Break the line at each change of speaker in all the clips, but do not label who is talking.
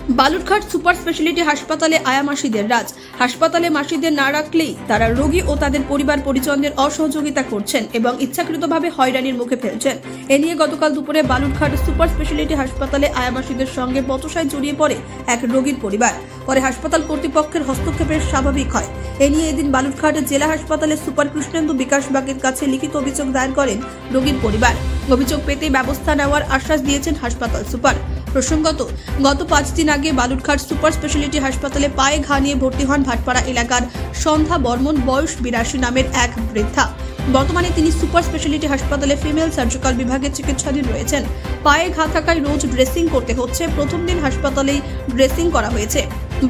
Balurghat super speciality হাসপাতালে আয়া মাসিদের রাজ। হাসপাতালে মাসিদের না রাখলেই তারা রোগী ও তাদের পরিবার পরিজনদের অসহযোগিতা করছেন এবং ইচ্ছাকৃতভাবে হয়রানির মুখে ফেলছেন। এ নিয়ে গতকাল দুপুরে বালুরঘাট সুপার স্পেশালিটি হাসপাতালে আয়া মাসিদের সঙ্গে বচসায় জড়িয়ে পড়ে এক রোগীর পরিবার। পরে হাসপাতাল কর্তৃপক্ষের হস্তক্ষেপের স্বাভাবিক হয়। এ নিয়ে এদিন বালুরঘাট জেলা হাসপাতালে সুপার কৃষ্ণেন্দু বিকাশ বাগের কাছে লিখিত অভিযোগ দায়ের করেন রোগীর পরিবার। অভিযোগ পেতে ব্যবস্থা নেওয়ার আশ্বাস দিয়েছেন হাসপাতাল সুপার। প্রসঙ্গত, গত 5 দিন আগে বালুরঘাট সুপার স্পেশালিটি হাসপাতালে পায়ে ঘা নিয়ে ভর্তি হন ভাটপাড়া এলাকার সন্ধ্যা বর্মন বয়স 82 নামের এক বৃদ্ধা। বর্তমানে তিনি সুপার স্পেশালিটি হাসপাতালে ফিমেল সার্জিক্যাল বিভাগে চিকিৎসাধীন রয়েছেন। পায়ে ঘা থাকায় রোজ ড্রেসিং করতে হচ্ছে। প্রথম দিন হাসপাতালেই ড্রেসিং করা হয়েছে,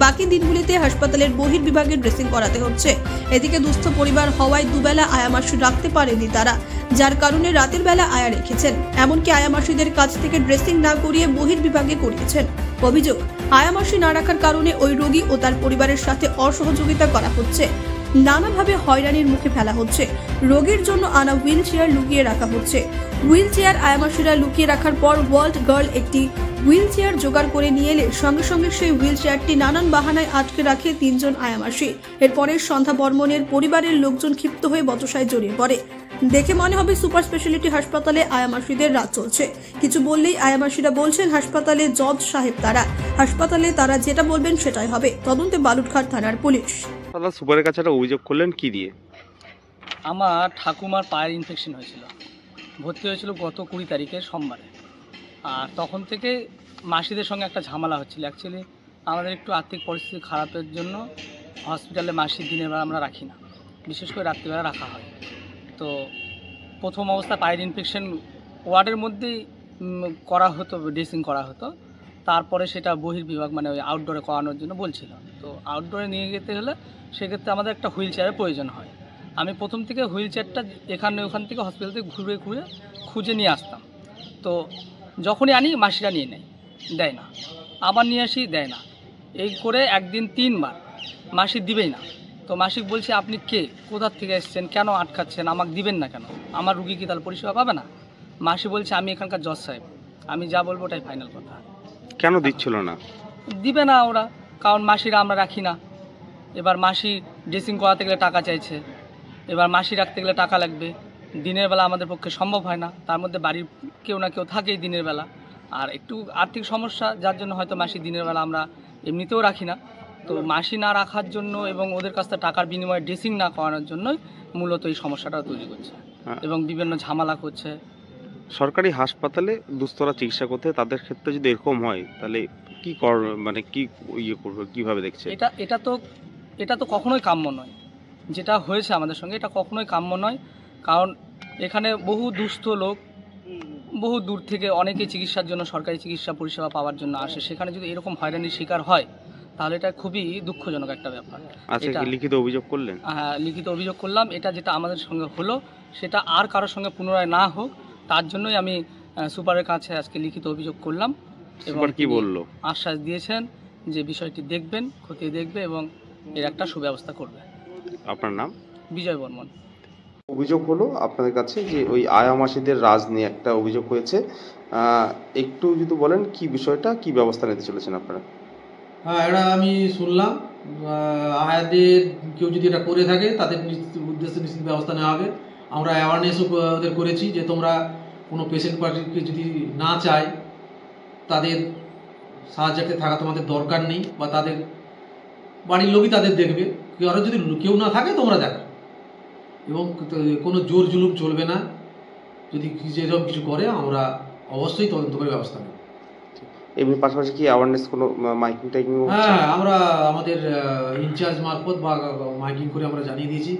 বাকি দিনগুলিতে হাসপাতালের বহির্বিভাগে ড্রেসিং করাতে হচ্ছে। এদিকে দুস্থ পরিবার হওয়ায় দুবেলা আয়া মাসি রাখতে পারেনি তারা, যার কারণে রাতের বেলা আয়া রেখেছেন। এমনকি আয়া মাসিদের কাছ থেকে ড্রেসিং না করিয়ে বহির্বিভাগে করিয়েছেন। অভিযোগ, আয়া মাসি না রাখার কারণে ওই রোগী ও তার পরিবারের সাথে অসহযোগিতা করা হচ্ছে, নানাভাবে হয়রানির মুখে ফেলা হচ্ছে। রোগীর জন্য আনা হুইল চেয়ার লুকিয়ে রাখা হচ্ছে। হুইল চেয়ার আয়া মাসিরা লুকিয়ে রাখার পর ওয়ার্ল্ড গার্ল একটি হুইল চেয়ার জোগাড় করে নিয়ে এলে সঙ্গে সঙ্গে সেই হুইল চেয়ারটি নানান বাহানায় আটকে রাখে 3 জন আয়া মাসি। এরপরে সন্ধ্যা বর্মনের পরিবারের লোকজন ক্ষিপ্ত হয়ে বচসায় জড়িয়ে পড়ে। দেখে মনে হবে সুপার স্পেশালিটি হাসপাতালে আয়া মাসিদের রাজ চলছে। কিছু বললেই আয়া মাসিরা বলছেন হাসপাতালে জজ সাহেব তারা, হাসপাতালে তারা যেটা বলবেন সেটাই হবে। তদন্তে বালুরঘাট থানার পুলিশ।
দাদা সুপারের কাছে একটা অভিযোগ করলেন, কি দিয়ে?
আমার ঠাকুমার পায়ের ইনফেকশন হয়েছিল, ভর্তি হয়েছিল গত 20 তারিখে সোমবারে। আর তখন থেকে মাসিদের সঙ্গে একটা ঝামেলা হচ্ছিল। অ্যাকচুয়ালি আমাদের একটু আর্থিক পরিস্থিতি খারাপের জন্য হসপিটালে মাসির দিনের বেলা আমরা রাখি না, বিশেষ করে রাত্রিবেলা রাখা হয়। তো প্রথম অবস্থা পায়ের ইনফেকশন ওয়ার্ডের মধ্যেই করা হতো, ড্রেসিং করা হতো। তারপরে সেটা বহির্বিভাগ মানে ওই আউটডোরে করানোর জন্য বলছিল। তো আউটডোরে নিয়ে যেতে হলে সেক্ষেত্রে আমাদের একটা হুইল চেয়ারের প্রয়োজন হয়। আমি প্রথম থেকে হুইল চেয়ারটা ওখান থেকে হসপিটাল থেকে ঘুরে খুঁজে নিয়ে আসতাম। তো যখনই আনি মাসিরা নিয়ে নেয়, দেয় না, আবার নিয়ে আসি, দেয় না। এই করে একদিন 3 বার মাসি দিবেই না। তো মাসিক বলছে, আপনি কে, কোথার থেকে এসছেন, কেন আটকাচ্ছেন, আমাকে দিবেন না কেন, আমার রুগী কি তাহলে পরিষেবা পাবে না? মাসি বলছে, আমি এখানকার জজ সাহেব, আমি যা বলবো ওটাই ফাইনাল কথা।
কেন দিচ্ছিল না?
দিবে না ওরা, কারণ মাসিরা আমরা রাখি না। এবার মাসি ড্রেসিং করাতে গেলে টাকা চাইছে, এবার মাসি রাখতে গেলে টাকা লাগবে। দিনের বেলা আমাদের পক্ষে সম্ভব হয় না, তার মধ্যে বাড়ির কেউ না কেউ থাকেই দিনের বেলা। আর একটু আর্থিক সমস্যা, যার জন্য হয়তো মাসি দিনের বেলা আমরা এমনিতেও রাখি না। তো মাসি না রাখার জন্য এবং ওদের কাছ থেকে টাকার বিনিময়ে ড্রেসিং না করানোর জন্যই মূলত এই সমস্যাটা তৈরি করছে এবং বিভিন্ন ঝামেলা করছে।
সরকারি হাসপাতালে দুস্থরা চিকিৎসা করতে, তাদের ক্ষেত্রে যদি এরকম হয় তাহলে কি মানে কি ইয়ে করবে, কিভাবে দেখছে?
এটা তো কখনোই কাম্য নয়। যেটা হয়েছে আমাদের সঙ্গে, এটা কখনোই কাম্য নয়। কারণ এখানে বহু দুস্থ লোক বহু দূর থেকে অনেকে চিকিৎসার জন্য, সরকারি চিকিৎসা পরিষেবা পাওয়ার জন্য আসে। সেখানে যদি এরকম হয়রানির শিকার হয় তাহলে এটা খুবই দুঃখজনক একটা ব্যাপার।
আচ্ছা, লিখিত অভিযোগ করলেন? হ্যাঁ,
লিখিত অভিযোগ করলাম। এটা যেটা আমাদের সঙ্গে হলো সেটা আর কারোর সঙ্গে পুনরায় না হোক, তার জন্যই আমি সুপারের কাছে আজকে লিখিত অভিযোগ করলাম।
সুপার কি বলল?
আশ্বাস দিয়েছেন যে বিষয়টি দেখবেন, খতিয়ে দেখবে এবং এর একটা সুব্যবস্থা করবে।
আপনার নাম?
বিজয় বর্মন।
অভিযোগ হলো আপনাদের কাছে যে ওই আয়া মাসিদের রাজ নিয়ে একটা অভিযোগ হয়েছে, একটু যদি বলেন কি বিষয়টা, কি ব্যবস্থা নিতে চলেছেন আপনারা?
হ্যাঁ, এটা আমি শুনলাম। আয়াদের কেউ যদি এটা করে থাকে তাদের উদ্দেশ্যে নিশ্চিত ব্যবস্থা নেওয়া হবে। আমরা অ্যাওয়ারনেসও ওদের করেছি যে তোমরা কোনো পেশেন্ট পার্টিকে যদি না চায় তাদের সাহায্যে থাকা তোমাদের দরকার নেই, বা তাদের বাড়ির লোকই তাদের দেখবে। আরও যদি কেউ না থাকে তোমরা দেখো, এবং কোনো জোর জুলুম চলবে না। যদি যেরকম কিছু করে আমরা অবশ্যই তদন্ত করে ব্যবস্থা নেব।
এমনি পাশাপাশি কি অ্যাওয়ারনেস কোনো মাইকিং টাইকিং?
হ্যাঁ, আমরা আমাদের ইনচার্জ মারফত বা মাইকিং করে আমরা জানিয়ে দিয়েছি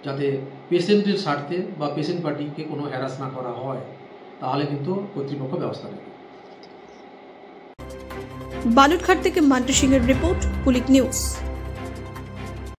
যাতে পেশেন্টের স্বার্থে বা পেশেন্ট পার্টিকে কোনো হ্যারাস না করা হয়, তাহলে কিন্তু কর্তৃপক্ষ ব্যবস্থা নেবে।
বালুরঘাট থেকে মান্টু সিংহের রিপোর্ট, পুলিশ নিউজ।